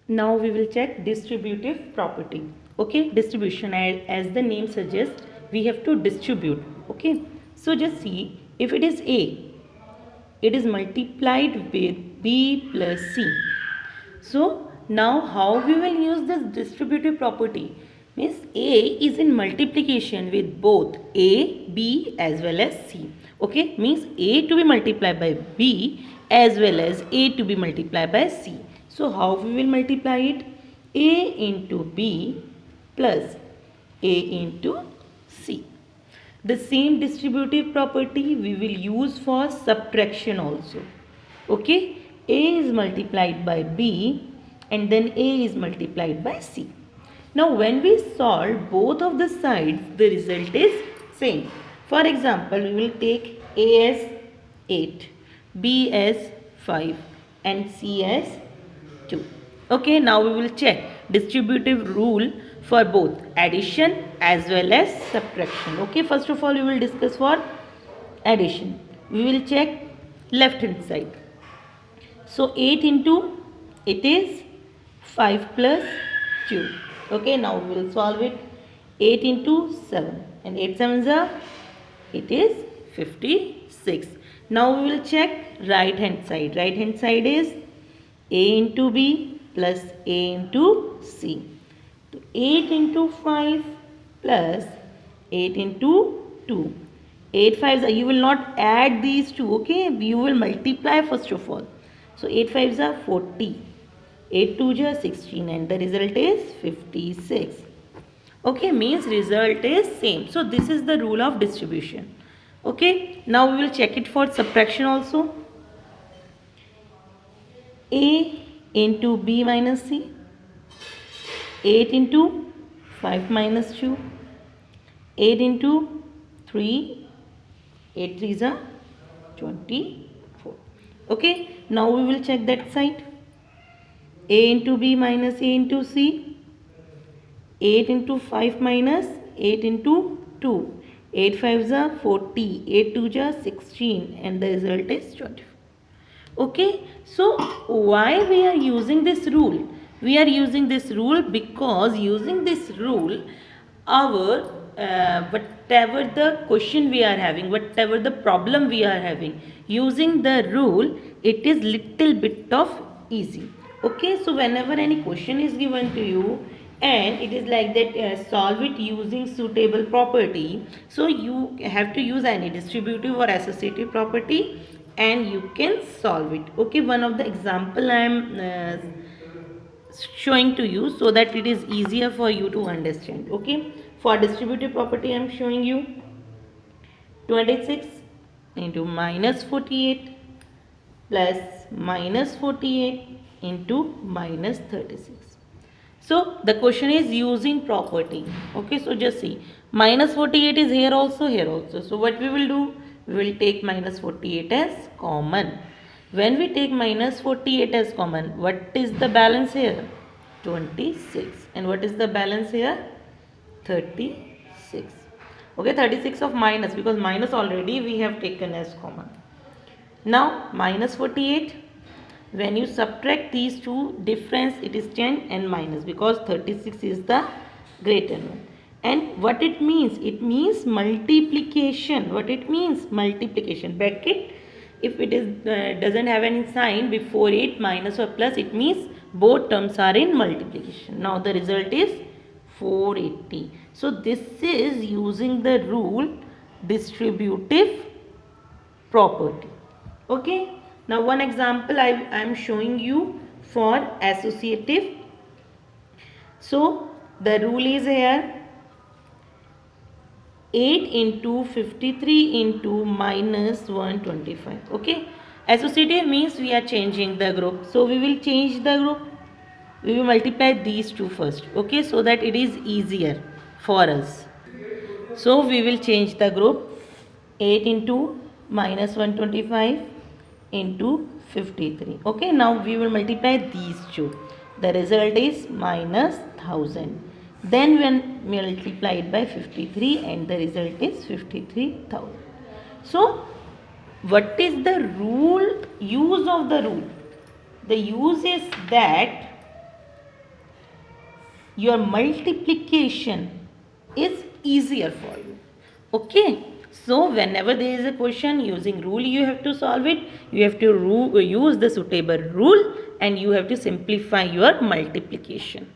Now we will check distributive property. Okay, distribution, as the name suggests, we have to distribute. Okay, so just see, if it is A, it is multiplied with B plus C. So now how we will use this distributive property? Means A is in multiplication with both A, B as well as C. Okay, means A to be multiplied by B as well as A to be multiplied by C. So how we will multiply it? A into B plus A into C. The same distributive property we will use for subtraction also. Okay, A is multiplied by B and then A is multiplied by C. Now when we solve both of the sides, the result is same. For example, we will take A as 8, B as 5 and C as 2. Okay, now we will check distributive rule for both addition as well as subtraction. Okay, first of all we will discuss for addition. We will check left hand side. So 8 into, it is 5 plus 2. Okay, now we will solve it. 8 into 7 and 8 sevens are, it is 56. Now we will check right hand side. Right hand side is A into B plus A into C. 8 into 5 plus 8 into 2. 8 5s, you will not add these two, okay? You will multiply first of all. So 8 5s are 40. 8 2s are 16 and the result is 56. Okay, means result is same. So this is the rule of distribution. Okay, now we will check it for subtraction also. A into B minus C. 8 into 5 minus 2. 8 into 3. 8 3s are 24. Okay, now we will check that side. A into B minus A into C. 8 into 5 minus 8 into 2. 8 5s are 40. 8 2s are 16 and the result is 24. Okay, so why we are using this rule? We are using this rule because using this rule, our whatever the question we are having, whatever the problem we are having, using the rule, it is little bit of easy. Okay, so whenever any question is given to you and it is like that, solve it using suitable property, so you have to use any distributive or associative property and you can solve it. Okay, one of the example I am showing to you so that it is easier for you to understand. Okay, for distributive property I am showing you 26 into minus 48 plus minus 48 into minus 36. So the question is using property. Okay, so just see, minus 48 is here also, here also. So what we will do? We will take minus 48 as common. When we take minus 48 as common, what is the balance here? 26. And what is the balance here? 36. Okay, 36 of minus, because minus already we have taken as common. Now minus 48, when you subtract these two, difference it is 10 and minus, because 36 is the greater one. And what it means? It means multiplication. What it means? Multiplication. Bracket, if it is doesn't have any sign before it, minus or plus, it means both terms are in multiplication. Now the result is 480. So this is using the rule distributive property. Okay. Now one example I am showing you for associative. So the rule is here, 8 into 53 into minus 125. Okay, associative means we are changing the group, so we will change the group. We will multiply these two first, okay, so that it is easier for us. So we will change the group. 8 into minus 125 into 53. Okay, now we will multiply these two. The result is minus 1000. Then when multiplied by 53 and the result is 53,000. So what is the rule, use of the rule? The use is that your multiplication is easier for you. Okay, so whenever there is a question using rule, you have to solve it. You have to use the suitable rule and you have to simplify your multiplication.